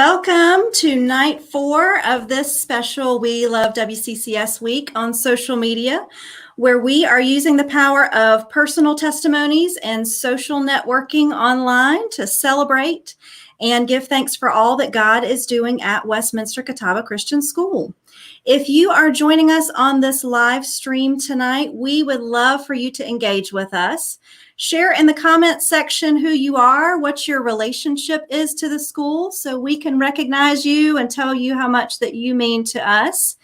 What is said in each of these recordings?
Welcome to night 4 of this special We Love WCCS week on social media, where we are using the power of personal testimonies and social networking online to celebrate and give thanks for all that God is doing at Westminster Catawba Christian School. If you are joining us on this live stream tonight, we would love for you to engage with us. Share in the comments section who you are, what your relationship is to the school, so we can recognize you and tell you how much that you mean to us.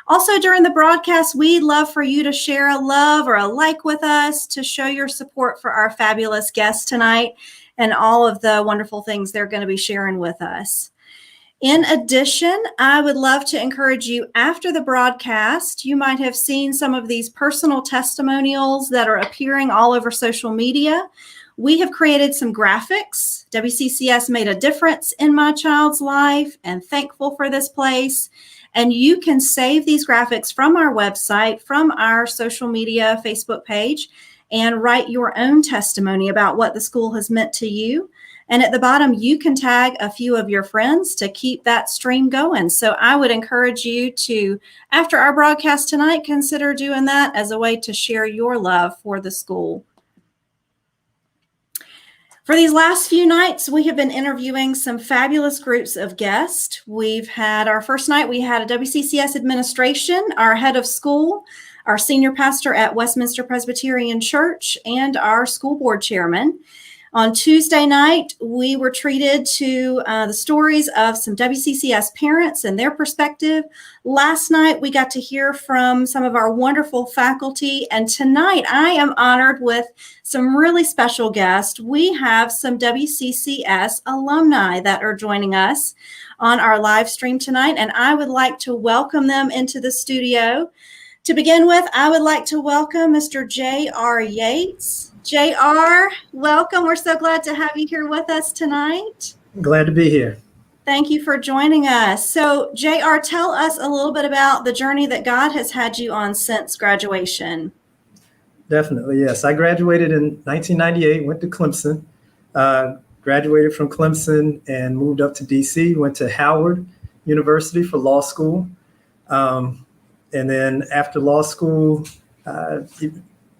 Also, during the broadcast, we'd love for you to share a love or a like with us to show your support for our fabulous guests tonight and all of the wonderful things they're going to be sharing with us. In addition, I would love to encourage you after the broadcast. You might have seen some of these personal testimonials that are appearing all over social media. We have created some graphics. WCCS made a difference in my child's life and thankful for this place. And you can save these graphics from our website, from our social media Facebook page, and write your own testimony about what the school has meant to you. And at the bottom, you can tag a few of your friends to keep that stream going. So I would encourage you to, after our broadcast tonight, consider doing that as a way to share your love for the school. For these last few nights, we have been interviewing some fabulous groups of guests. We've had our first night, we had a WCCS administration, our head of school, our senior pastor at Westminster Presbyterian Church, and our school board chairman. On Tuesday night, we were treated to the stories of some WCCS parents and their perspective. Last night, we got to hear from some of our wonderful faculty. And tonight, I am honored with some really special guests. We have some WCCS alumni that are joining us on our live stream tonight. And I would like to welcome them into the studio. To begin with, I would like to welcome Mr. J.R. Yates. J.R., welcome. We're so glad to have you here with us tonight. Glad to be here. Thank you for joining us. So, J.R., tell us a little bit about the journey that God has had you on since graduation. Definitely, yes. I graduated in 1998, went to Clemson, graduated from Clemson and moved up to D.C., went to Howard University for law school. And then after law school,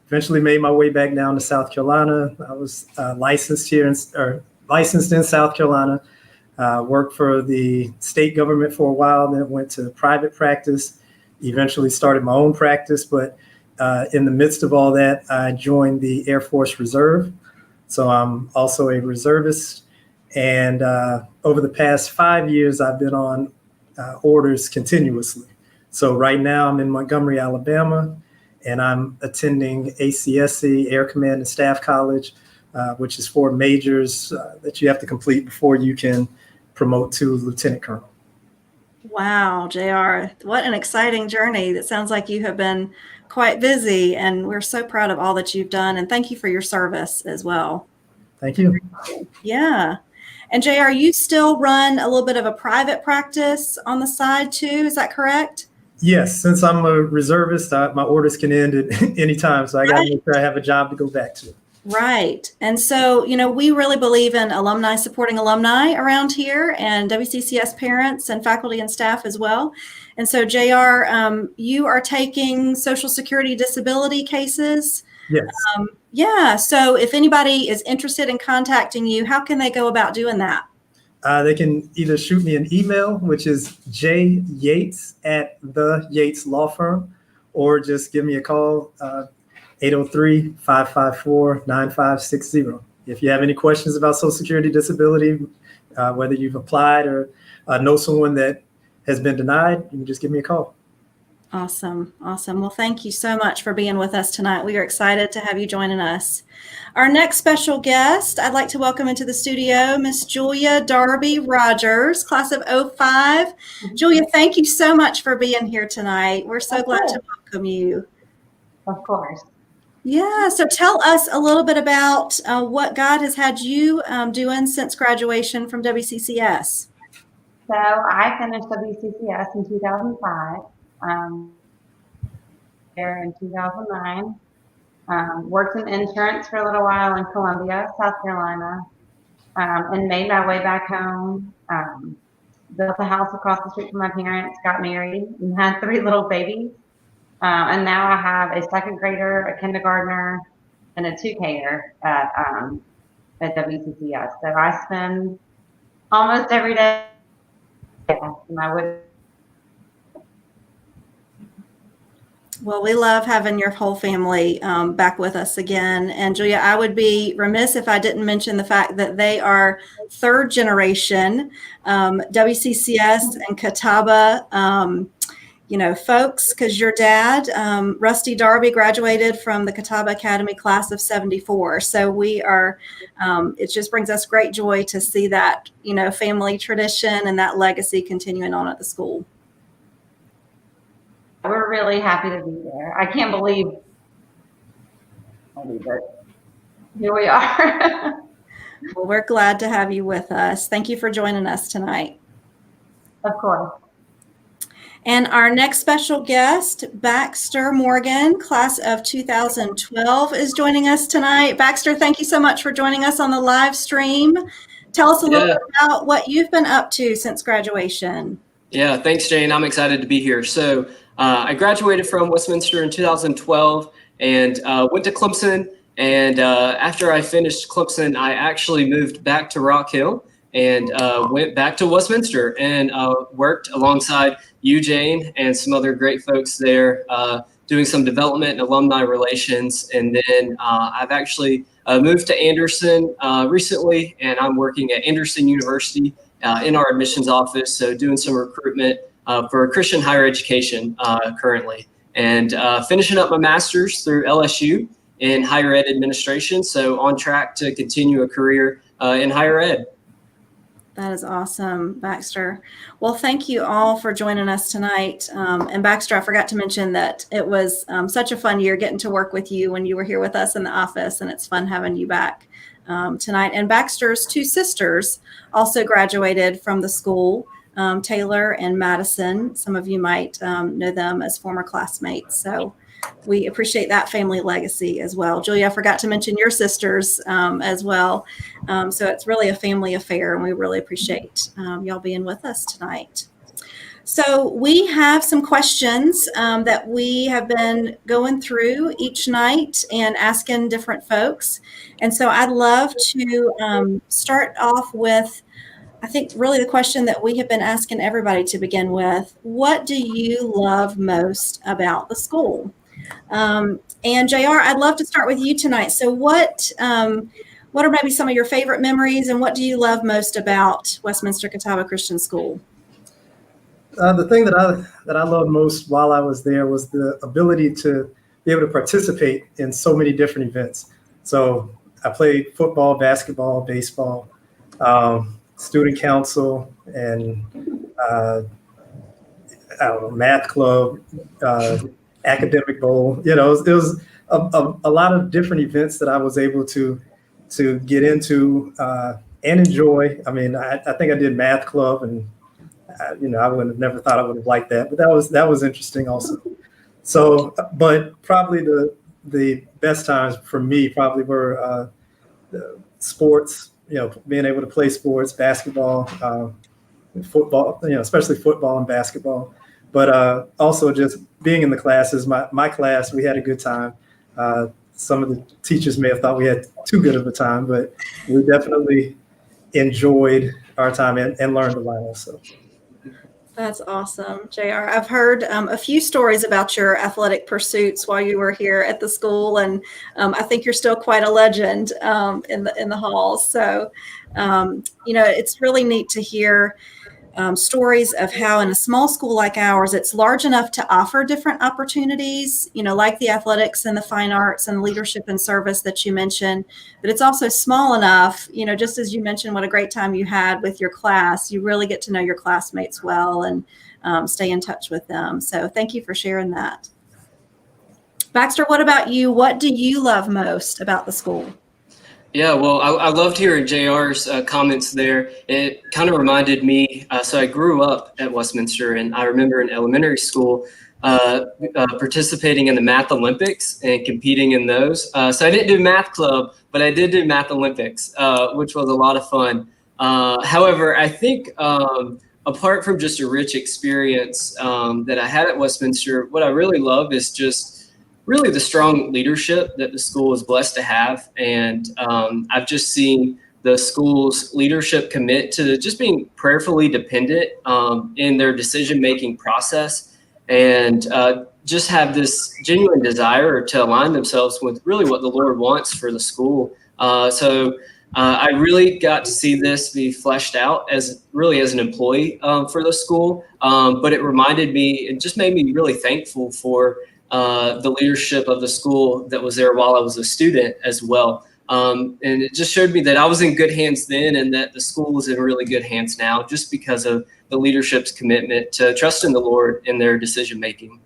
eventually made my way back down to South Carolina. I was licensed in South Carolina, worked for the state government for a while, then went to private practice, eventually started my own practice. But in the midst of all that, I joined the Air Force Reserve. So I'm also a reservist. And over the past 5 years, I've been on orders continuously. So right now I'm in Montgomery, Alabama, and I'm attending ACSC, Air Command and Staff College, which is 4 majors that you have to complete before you can promote to lieutenant colonel. Wow, JR, what an exciting journey. That sounds like you have been quite busy, and we're so proud of all that you've done. And thank you for your service as well. Thank you. Yeah. And JR, you still run a little bit of a private practice on the side too, is that correct? Yes, since I'm a reservist, my orders can end at any time. So I got to make sure I have a job to go back to. Right. And so, we really believe in alumni supporting alumni around here, and WCCS parents and faculty and staff as well. And so, JR, you are taking Social Security disability cases. Yes. Yeah. So if anybody is interested in contacting you, how can they go about doing that? They can either shoot me an email, which is jyates@the-Yates-Law-Firm, or just give me a call, 803-554-9560. If you have any questions about Social Security disability, whether you've applied or know someone that has been denied, you can just give me a call. Awesome. Awesome. Well, thank you so much for being with us tonight. We are excited to have you joining us. Our next special guest, I'd like to welcome into the studio, Miss Julia Darby Rogers, class of 05. Julia, thank you so much for being here tonight. We're so glad to welcome you. Of course. Yeah. So tell us a little bit about what God has had you doing since graduation from WCCS. So I finished WCCS in 2005. There in 2009. Worked in insurance for a little while in Columbia, South Carolina, and made my way back home. built a house across the street from my parents, got married, and had 3 little babies. And now I have a 2nd grader, a kindergartner, and a 2Ker at WCCS. So I spend almost every day, and I would. Well, we love having your whole family back with us again. And Julia, I would be remiss if I didn't mention the fact that they are 3rd generation WCCS and Catawba, folks, because your dad, Rusty Darby, graduated from the Catawba Academy class of 74. So we are, it just brings us great joy to see that, family tradition and that legacy continuing on at the school. We're really happy to be there. I can't believe it. Here we are. Well, we're glad to have you with us. Thank you for joining us tonight. Of course. And our next special guest, Baxter Morgan, class of 2012, is joining us tonight. Baxter, thank you so much for joining us on the live stream. Tell us a little bit about what you've been up to since graduation. Yeah, thanks, Jane. I'm excited to be here. So I graduated from Westminster in 2012 and went to Clemson. And after I finished Clemson, I actually moved back to Rock Hill and went back to Westminster and worked alongside you, Jane, and some other great folks there doing some development and alumni relations. And then I've actually moved to Anderson recently, and I'm working at Anderson University in our admissions office, so doing some recruitment for Christian higher education currently, and finishing up my master's through LSU in higher ed administration, so on track to continue a career in higher ed. That is awesome, Baxter. Well, thank you all for joining us tonight. And Baxter, I forgot to mention that it was such a fun year getting to work with you when you were here with us in the office, and it's fun having you back tonight. And Baxter's 2 sisters also graduated from the school, Taylor and Madison. Some of you might know them as former classmates. So we appreciate that family legacy as well. Julia, I forgot to mention your sisters as well. So it's really a family affair, and we really appreciate y'all being with us tonight. So we have some questions that we have been going through each night and asking different folks. And so I'd love to start off with, I think, really the question that we have been asking everybody to begin with. What do you love most about the school? And JR, I'd love to start with you tonight. So what are maybe some of your favorite memories, and what do you love most about Westminster Catawba Christian School? The thing that I loved most while I was there was the ability to be able to participate in so many different events. So I played football, basketball, baseball, student council, and math club, academic bowl. It was a lot of different events that I was able to get into and enjoy. I mean, I think I did math club, and I would have never thought I would have liked that, but that was interesting also. So, but probably the best times for me probably were the sports. Being able to play sports, basketball, football. Especially football and basketball. But also just being in the classes. My class, we had a good time. Some of the teachers may have thought we had too good of a time, but we definitely enjoyed our time and learned a lot also. That's awesome, JR. I've heard a few stories about your athletic pursuits while you were here at the school, and I think you're still quite a legend in the halls. So, it's really neat to hear stories of how in a small school like ours, it's large enough to offer different opportunities, like the athletics and the fine arts and leadership and service that you mentioned, but it's also small enough, just as you mentioned, what a great time you had with your class, you really get to know your classmates well and stay in touch with them. So thank you for sharing that. Baxter, what about you? What do you love most about the school? Yeah, well, I loved hearing JR's comments there. It kind of reminded me, so I grew up at Westminster, and I remember in elementary school participating in the Math Olympics and competing in those. So I didn't do math club, but I did do Math Olympics, which was a lot of fun. However, I think apart from just a rich experience that I had at Westminster, what I really love is just really the strong leadership that the school is blessed to have. And I've just seen the school's leadership commit to just being prayerfully dependent in their decision-making process, and just have this genuine desire to align themselves with really what the Lord wants for the school. So I really got to see this be fleshed out as an employee for the school, but it reminded me, it just made me really thankful for the leadership of the school that was there while I was a student as well. And it just showed me that I was in good hands then, and that the school is in really good hands now, just because of the leadership's commitment to trust in the Lord in their decision making.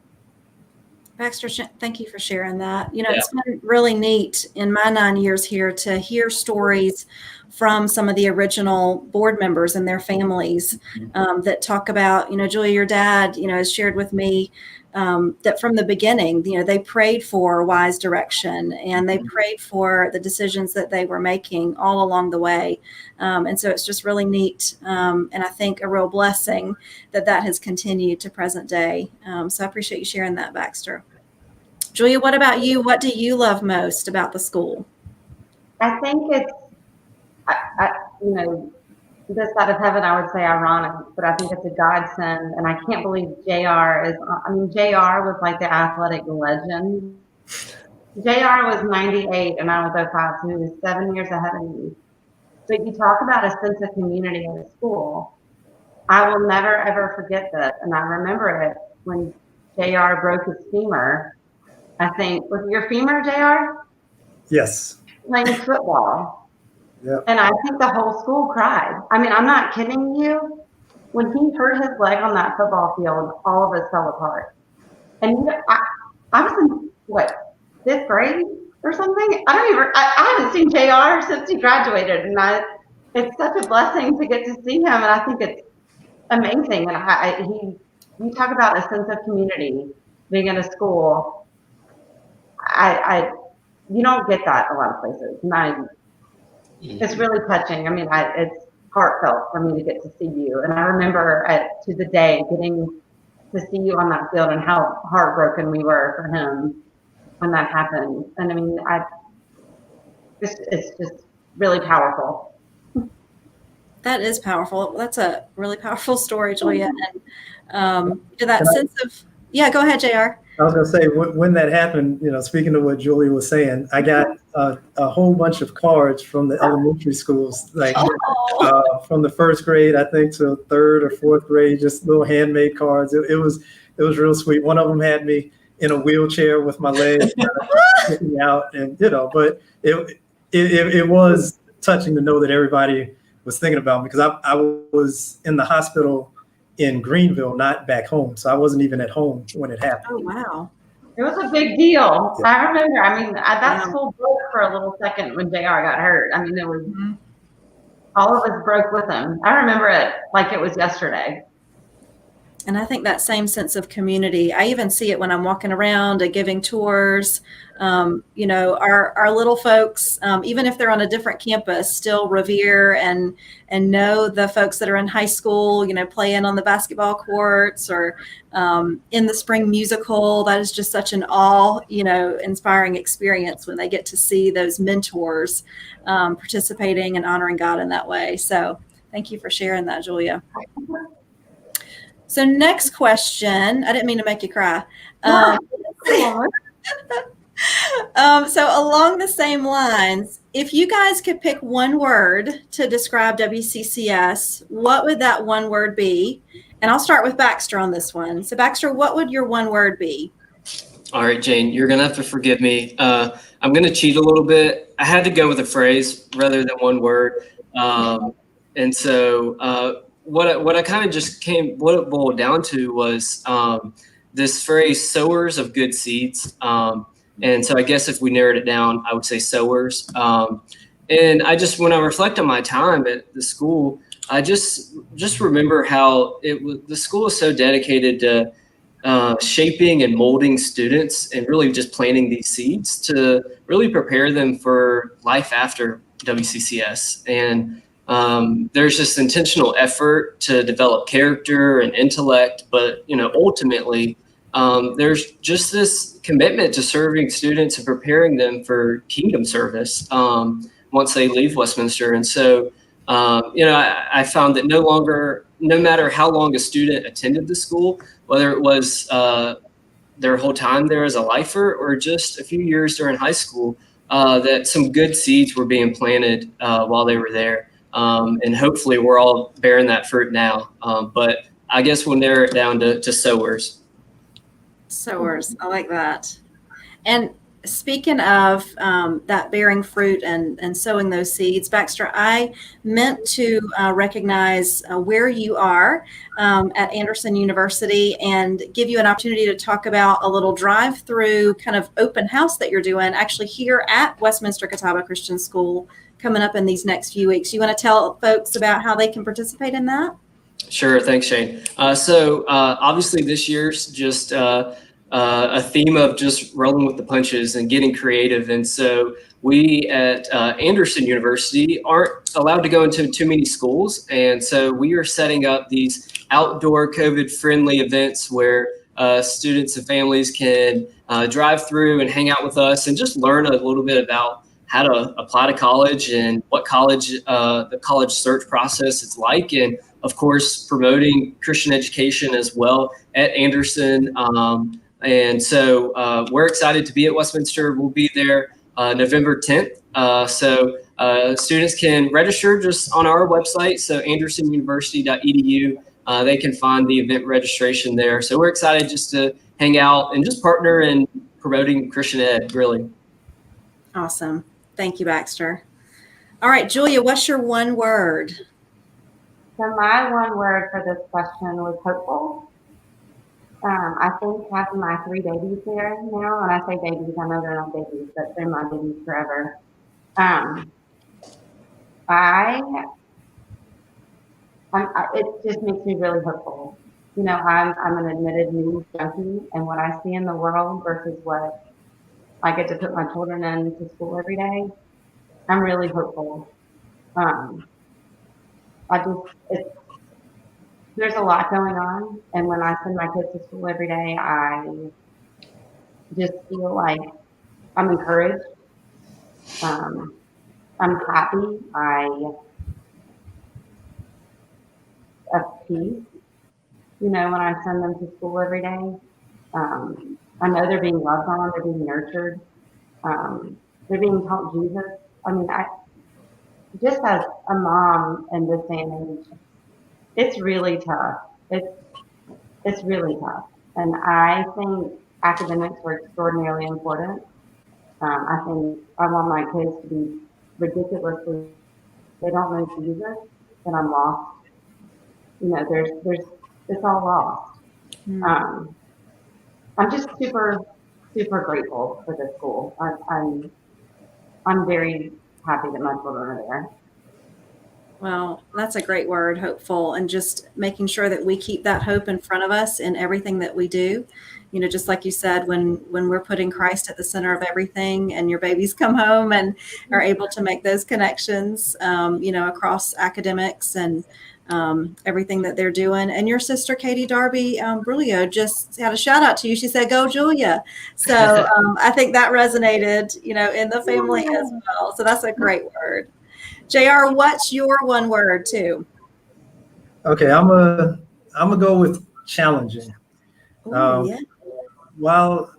Baxter, thank you for sharing that. It's been really neat in my 9 years here to hear stories from some of the original board members and their families that talk about, Julia, your dad, has shared with me that from the beginning, they prayed for wise direction, and they prayed for the decisions that they were making all along the way. And so it's just really neat. And I think a real blessing that has continued to present day. So I appreciate you sharing that, Baxter. Julia, what about you? What do you love most about the school? I think it's, this side of heaven, I would say ironic, but I think it's a godsend. And I can't believe JR was like the athletic legend. JR was 98 and I was 05, so he was 7 years ahead of me. But you talk about a sense of community in the school. I will never, ever forget this. And I remember it when JR broke his femur. I think, was it your femur, JR? Yes. Playing football. Yep. And I think the whole school cried. I mean, I'm not kidding you. When he hurt his leg on that football field, all of us fell apart. And I was in, fifth grade or something? I haven't seen JR since he graduated. And it's such a blessing to get to see him. And I think it's amazing. And you talk about a sense of community being in a school. You don't get that a lot of places. It's really touching. I mean, it's heartfelt for me to get to see you. And I remember to the day getting to see you on that field and how heartbroken we were for him when that happened. And I mean, it's just really powerful. That is powerful. That's a really powerful story, Julia. And that sense of, go ahead, JR. I was going to say, when that happened, speaking of what Julia was saying, I got a whole bunch of cards from the elementary schools, from the first grade, I think, to third or fourth grade, just little handmade cards. It was real sweet. One of them had me in a wheelchair with my legs sticking out, and but it was touching to know that everybody was thinking about me, because I was in the hospital in Greenville, not back home. So I wasn't even at home when it happened. Oh, wow. It was a big deal. Yeah. I remember, that school broke for a little second when JR got hurt. I mean, it was, all of us broke with him. I remember it like it was yesterday. And I think that same sense of community, I even see it when I'm walking around and giving tours. Our little folks, even if they're on a different campus, still revere and know the folks that are in high school, playing on the basketball courts or in the spring musical. That is just such an inspiring experience when they get to see those mentors participating and honoring God in that way. So thank you for sharing that, Julia. So next question, I didn't mean to make you cry. So along the same lines, if you guys could pick one word to describe WCCS, what would that one word be? And I'll start with Baxter on this one. So Baxter, what would your one word be? All right, Jane, you're going to have to forgive me. I'm going to cheat a little bit. I had to go with a phrase rather than one word. And so what I kind of just what it boiled down to was this phrase, sowers of good seeds. And so I guess if we narrowed it down, I would say sowers. And when I reflect on my time at the school, I just remember how the school is so dedicated to shaping and molding students and really just planting these seeds to really prepare them for life after WCCS. And there's this intentional effort to develop character and intellect, but ultimately there's just this commitment to serving students and preparing them for kingdom service once they leave Westminster. And so I found that no matter how long a student attended the school, whether it was their whole time there as a lifer or just a few years during high school, that some good seeds were being planted while they were there. And hopefully we're all bearing that fruit now. But I guess we'll narrow it down to sowers. Sowers, I like that. And speaking of that bearing fruit and sowing those seeds, Baxter, I meant to recognize where you are at Anderson University and give you an opportunity to talk about a little drive-through kind of open house that you're doing actually here at Westminster Catawba Christian School coming up in these next few weeks. You want to tell folks about how they can participate in that? Sure. Thanks, Shane. So obviously this year's just a theme of just rolling with the punches and getting creative. And so we at Anderson University aren't allowed to go into too many schools. And so we are setting up these outdoor COVID-friendly events where students and families can drive through and hang out with us and just learn a little bit about how to apply to college and what the college search process is like. And of course, promoting Christian education as well at Anderson. And so we're excited to be at Westminster. We'll be there November 10th. So students can register just on our website. So andersonuniversity.edu. They can find the event registration there. So we're excited just to hang out and just partner in promoting Christian ed, really. Awesome. Thank you, Baxter. All right, Julia, what's your one word? So my one word for this question was hopeful. I think having my 3 babies here now, and I say babies, I know they're not babies, but they're my babies forever. It just makes me really hopeful. I'm an admitted news junkie, and what I see in the world versus what I get to put my children into school every day, I'm really hopeful. There's a lot going on, and when I send my kids to school every day, I just feel like I'm encouraged. I'm happy. I have peace. When I send them to school every day, I know they're being loved on, they're being nurtured, they're being taught Jesus. I mean, just as a mom in this day and age, it's really tough. It's really tough. And I think academics are extraordinarily important. I think I want my kids to be ridiculously, they don't know Jesus, then I'm lost. It's all lost. I'm just super, super grateful for this school. I'm very happy that my children are there. Well, that's a great word, hopeful, and just making sure that we keep that hope in front of us in everything that we do. Just like you said, when we're putting Christ at the center of everything and your babies come home and are able to make those connections, across academics and everything that they're doing. And your sister, Katie Darby Brulio, just had a shout out to you. She said, "Go, Julia." So I think that resonated, in the family as well. So that's a great word. JR, what's your one word too? Okay, I'm gonna go with challenging. Yeah. While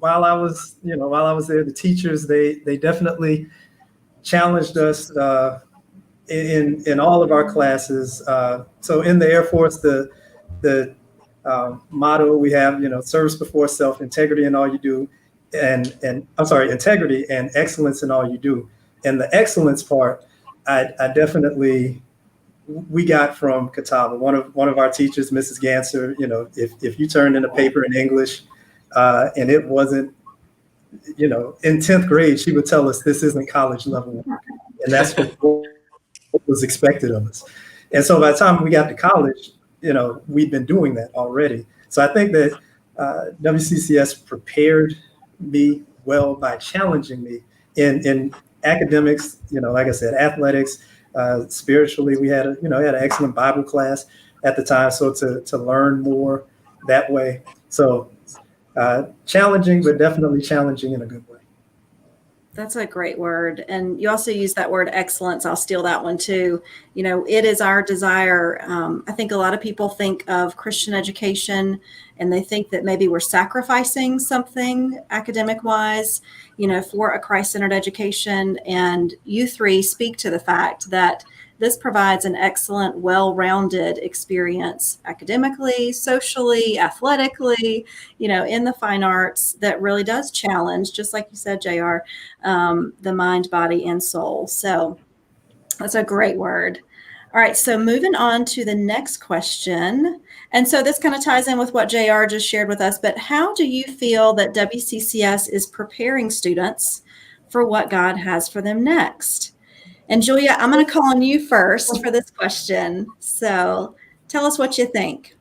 I was there, the teachers they definitely challenged us in all of our classes. So in the Air Force, the motto we have, service before self, integrity in all you do, and integrity and excellence in all you do. And the excellence part, I definitely we got from Catawba. One of our teachers, Mrs. Ganser, if you turned in a paper in English and it wasn't, in 10th grade, she would tell us this isn't college level, and that's what was expected of us. And so by the time we got to college, we'd been doing that already. So I think that WCCS prepared me well by challenging me in academics, like I said, athletics, Spiritually, we had had an excellent Bible class at the time. So to learn more that way. So challenging, but definitely challenging in a good way. That's a great word. And you also use that word excellence. I'll steal that one too. It is our desire. I think a lot of people think of Christian education and they think that maybe we're sacrificing something academic wise, for a Christ-centered education. And you three speak to the fact that this provides an excellent, well-rounded experience academically, socially, athletically, in the fine arts that really does challenge, just like you said, JR, the mind, body, and soul. So that's a great word. All right, so moving on to the next question. And so this kind of ties in with what JR just shared with us, but how do you feel that WCCS is preparing students for what God has for them next? And Julia, I'm going to call on you first for this question. So tell us what you think.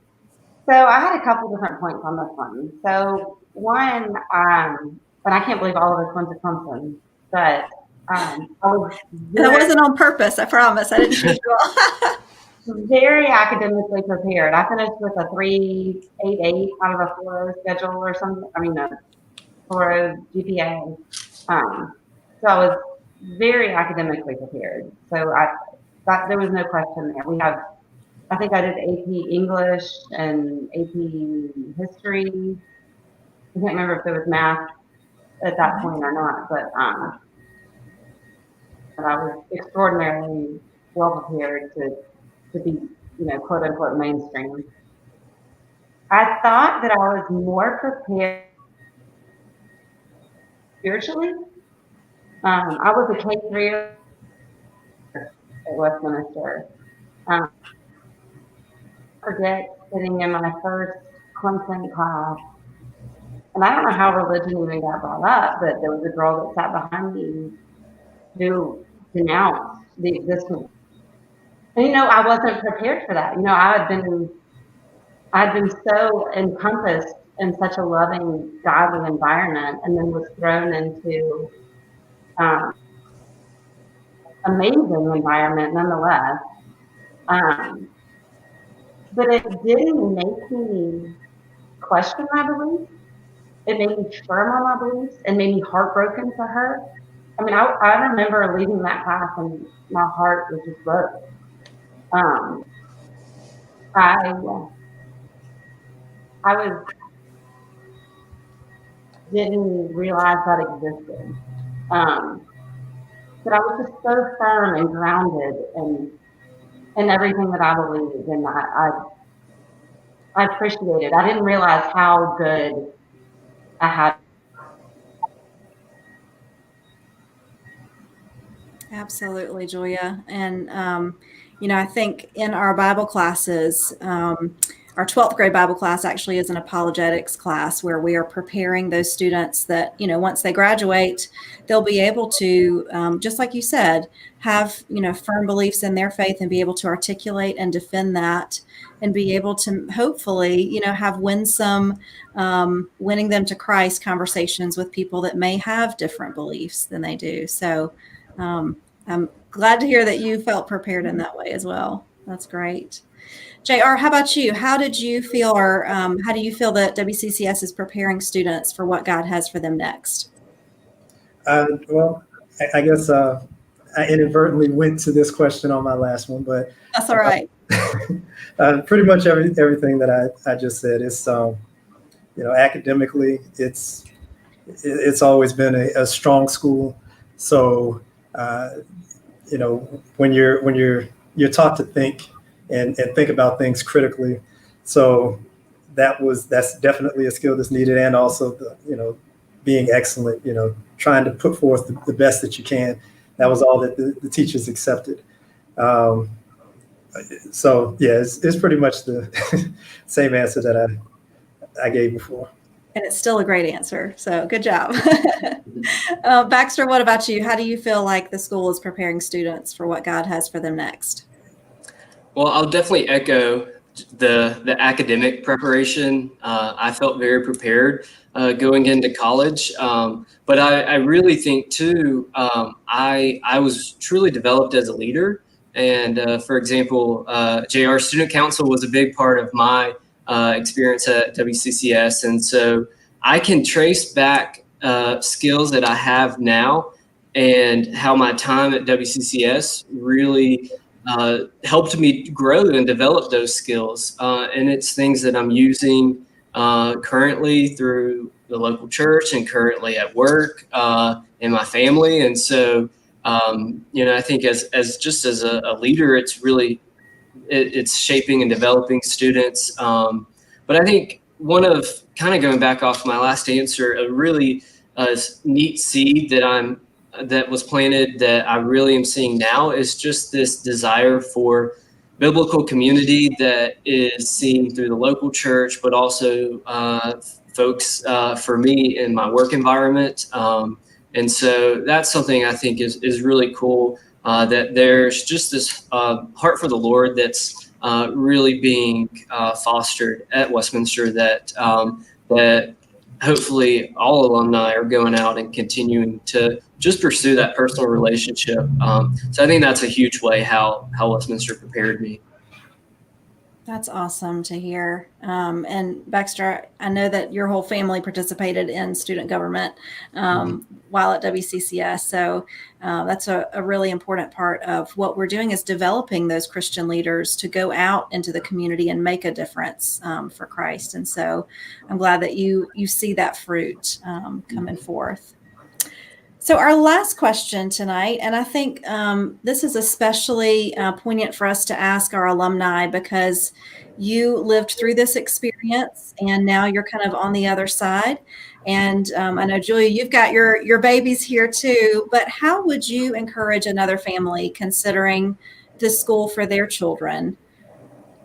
So I had a couple different points on this one. So one, and I can't believe all of us went to Clemson, but I was that wasn't on purpose. I promise. I didn't choose you all. Very academically prepared. I finished with a 3.88 out of a 4.0 schedule or something. 4.0 GPA. So I was very academically prepared. So there was no question there. I think I did AP English and AP History. I can't remember if there was math at that point or not, but I was extraordinarily well prepared to be, quote unquote mainstream. I thought that I was more prepared spiritually. I was a K3 at Westminster. Forget sitting in my first Clemson class, and I don't know how religion even got brought up, but there was a girl that sat behind me who denounced the existence. And I wasn't prepared for that. I'd been so encompassed in such a loving, godly environment, and then was thrown into amazing environment nonetheless. But it didn't make me question my beliefs. It made me firm on my beliefs and made me heartbroken for her. I remember leaving that class and my heart was just broke. I didn't realize that existed. But I was just so firm and grounded in everything that I believed, and I appreciated it. I didn't realize how good I had. Absolutely, Julia. And, I think in our Bible classes, our 12th grade Bible class actually is an apologetics class where we are preparing those students that, once they graduate, they'll be able to, just like you said, have, firm beliefs in their faith and be able to articulate and defend that and be able to hopefully, have winsome, winning them to Christ conversations with people that may have different beliefs than they do. So I'm glad to hear that you felt prepared in that way as well. That's great. JR, how about you? How did you feel, or how do you feel that WCCS is preparing students for what God has for them next? Well, I guess I inadvertently went to this question on my last one, but that's all right. Pretty much everything that I just said is, academically, it's always been a strong school. So, when you're taught to think and think about things critically. So that's definitely a skill that's needed. And also being excellent, trying to put forth the best that you can. That was all that the teachers accepted. So yeah, it's pretty much the same answer that I gave before. And it's still a great answer. So good job. Baxter, what about you? How do you feel like the school is preparing students for what God has for them next? Well, I'll definitely echo the academic preparation. I felt very prepared going into college. But I really think too, I was truly developed as a leader And for example, JR Student Council was a big part of my experience at WCCS. And so I can trace back skills that I have now and how my time at WCCS really helped me grow and develop those skills. And it's things that I'm using currently through the local church and currently at work in my family. And so, I think as just as a leader, it's really, it's shaping and developing students. But I think one of, kind of going back off my last answer, a really neat seed that was planted that I really am seeing now is just this desire for biblical community that is seen through the local church, but also folks for me in my work environment. And so that's something I think is really cool, that there's just this heart for the Lord that's really being fostered at Westminster, that hopefully all alumni are going out and continuing to just pursue that personal relationship. So I think that's a huge way how Westminster prepared me. That's awesome to hear. And Baxter, I know that your whole family participated in student government while at WCCS. So that's a really important part of what we're doing, is developing those Christian leaders to go out into the community and make a difference for Christ. And so I'm glad that you see that fruit coming forth. So our last question tonight, and I think this is especially poignant for us to ask our alumni, because you lived through this experience and now you're kind of on the other side. And I know, Julia, you've got your babies here too, but how would you encourage another family considering this school for their children?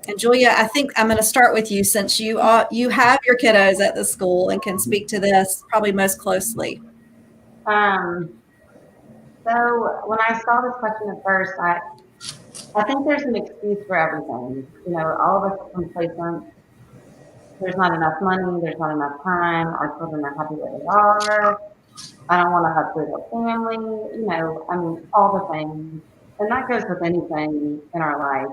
And Julia, I think I'm going to start with you, since you have your kiddos at the school and can speak to this probably most closely. So when I saw this question at first, I think there's an excuse for everything. All of us are complacent. There's not enough money. There's not enough time. Our children are happy where they are. I don't want to uproot our family. All the things. And that goes with anything in our life.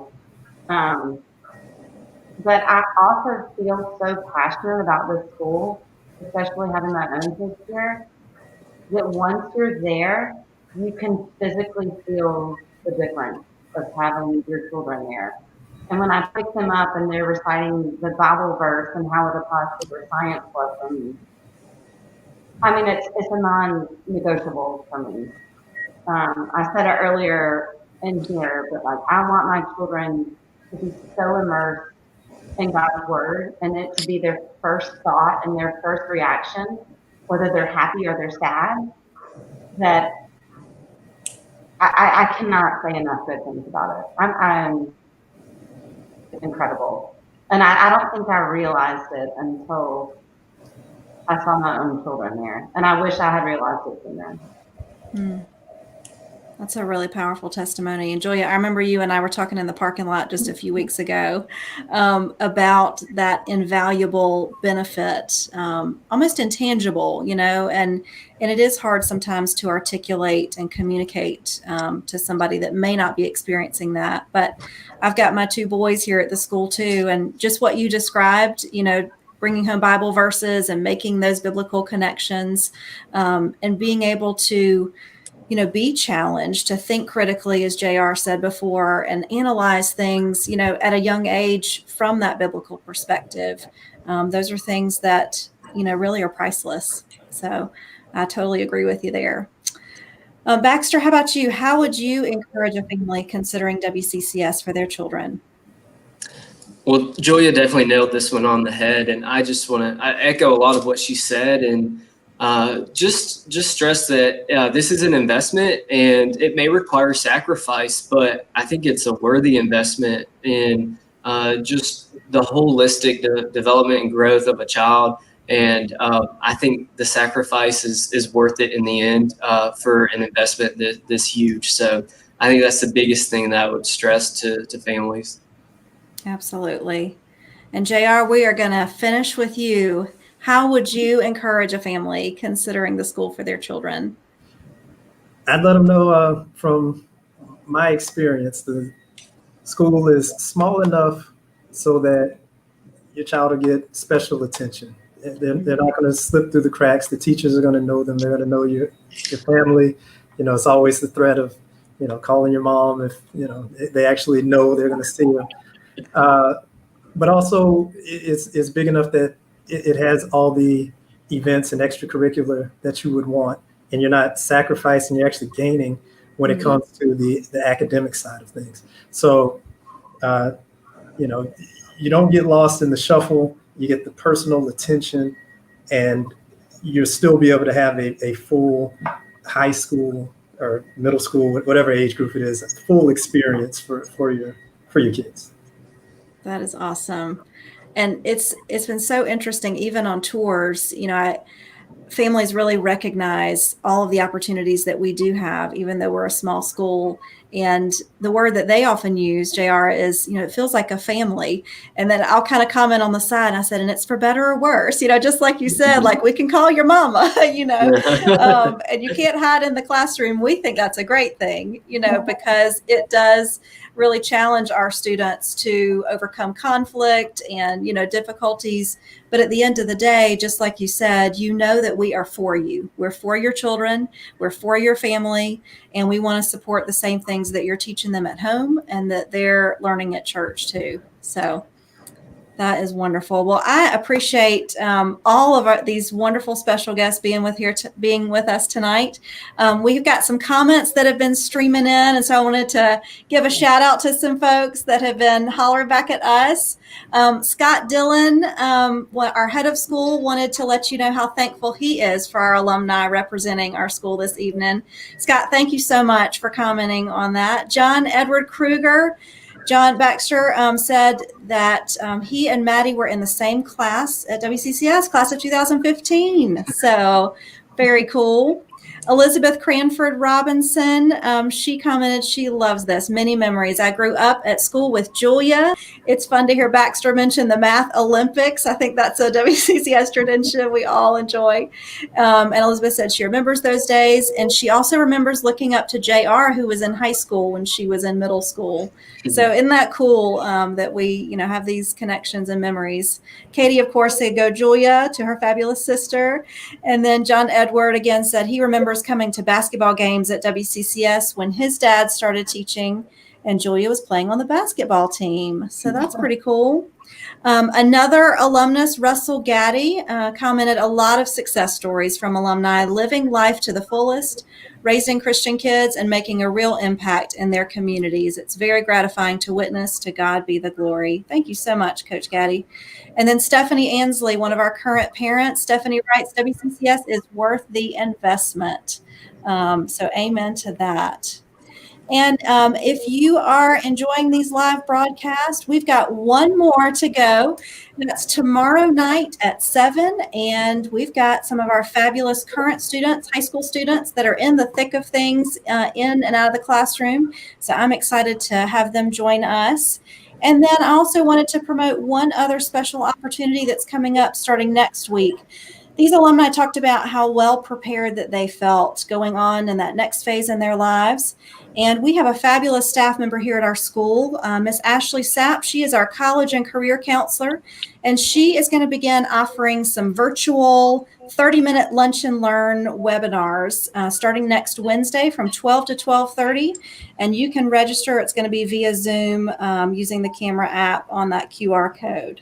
But I also feel so passionate about this school, especially having my own kids here, that once you're there, you can physically feel the difference of having your children there. And when I pick them up and they're reciting the Bible verse and how it applies to their science lessons, it's a non-negotiable for me. I said it earlier in here, but I want my children to be so immersed in God's word, and it to be their first thought and their first reaction, whether they're happy or they're sad, that I cannot say enough good things about it. I'm incredible. And I don't think I realized it until I saw my own children there. And I wish I had realized it sooner. That's a really powerful testimony. And Julia, I remember you and I were talking in the parking lot just a few weeks ago about that invaluable benefit, almost intangible, and it is hard sometimes to articulate and communicate to somebody that may not be experiencing that. But I've got my two boys here at the school too. And just what you described, bringing home Bible verses and making those biblical connections, and being able to be challenged to think critically, as JR said before, and analyze things, at a young age from that biblical perspective. Those are things that, really are priceless. So I totally agree with you there. Baxter, how about you? How would you encourage a family considering WCCS for their children? Well, Julia definitely nailed this one on the head. And I just I echo a lot of what she said, and just stress that this is an investment and it may require sacrifice, but I think it's a worthy investment in just the holistic development and growth of a child. And I think the sacrifice is worth it in the end for an investment this huge. So I think that's the biggest thing that I would stress to families. Absolutely. And JR, we are going to finish with you. How would you encourage a family considering the school for their children? I'd let them know from my experience, the school is small enough so that your child will get special attention. They're not going to slip through the cracks. The teachers are going to know them. They're going to know your family. It's always the threat of, calling your mom if, they actually know they're going to see them. But also it's big enough that it has all the events and extracurricular that you would want. And you're not sacrificing, you're actually gaining when it comes to the academic side of things. So, you don't get lost in the shuffle. You get the personal attention, and you'll still be able to have a full high school or middle school, whatever age group it is, a full experience for your kids. That is awesome. And it's been so interesting, even on tours, families really recognize all of the opportunities that we do have, even though we're a small school. And the word that they often use, JR, is, it feels like a family. And then I'll kind of comment on the side. And I said, and it's for better or worse, just like you said, like we can call your mama, and you can't hide in the classroom. We think that's a great thing, because it does really challenge our students to overcome conflict and, difficulties. But at the end of the day, just like you said, that we are for you. We're for your children. We're for your family. And we want to support the same things that you're teaching them at home and that they're learning at church too. So that is wonderful. Well, I appreciate all of these wonderful special guests being with us tonight. We've got some comments that have been streaming in, and so I wanted to give a shout out to some folks that have been hollering back at us. Scott Dillon, our head of school, wanted to let you know how thankful he is for our alumni representing our school this evening. Scott, thank you so much for commenting on that. John Edward Kruger. John Baxter said that he and Maddie were in the same class at WCCS, class of 2015. So very cool. Elizabeth Cranford Robinson, she commented she loves this. Many memories. I grew up at school with Julia. It's fun to hear Baxter mention the Math Olympics. I think that's a WCCS tradition we all enjoy. And Elizabeth said she remembers those days. And she also remembers looking up to JR, who was in high school when she was in middle school. So isn't that cool that we, have these connections and memories? Katie, of course, said go Julia to her fabulous sister. And then John Edward again said he remembers coming to basketball games at WCCS when his dad started teaching and Julia was playing on the basketball team. So that's pretty cool. Another alumnus, Russell Gaddy, commented a lot of success stories from alumni living life to the fullest, raising Christian kids and making a real impact in their communities. It's very gratifying to witness. To God be the glory. Thank you so much, Coach Gaddy. And then Stephanie Ansley, one of our current parents. Stephanie writes, WCCS is worth the investment. So amen to that. And if you are enjoying these live broadcasts, we've got one more to go. That's tomorrow night at 7. And we've got some of our fabulous current students, high school students that are in the thick of things in and out of the classroom. So I'm excited to have them join us. And then I also wanted to promote one other special opportunity that's coming up starting next week. These alumni talked about how well prepared that they felt going on in that next phase in their lives. And we have a fabulous staff member here at our school, Miss Ashley Sapp. She is our college and career counselor, and she is going to begin offering some virtual 30-minute lunch and learn webinars starting next Wednesday from 12 to 12:30. And you can register. It's going to be via Zoom using the camera app on that QR code.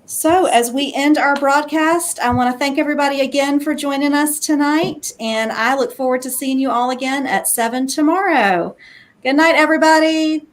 So as we end our broadcast, I want to thank everybody again for joining us tonight. And I look forward to seeing you all again at 7 tomorrow. Good night, everybody.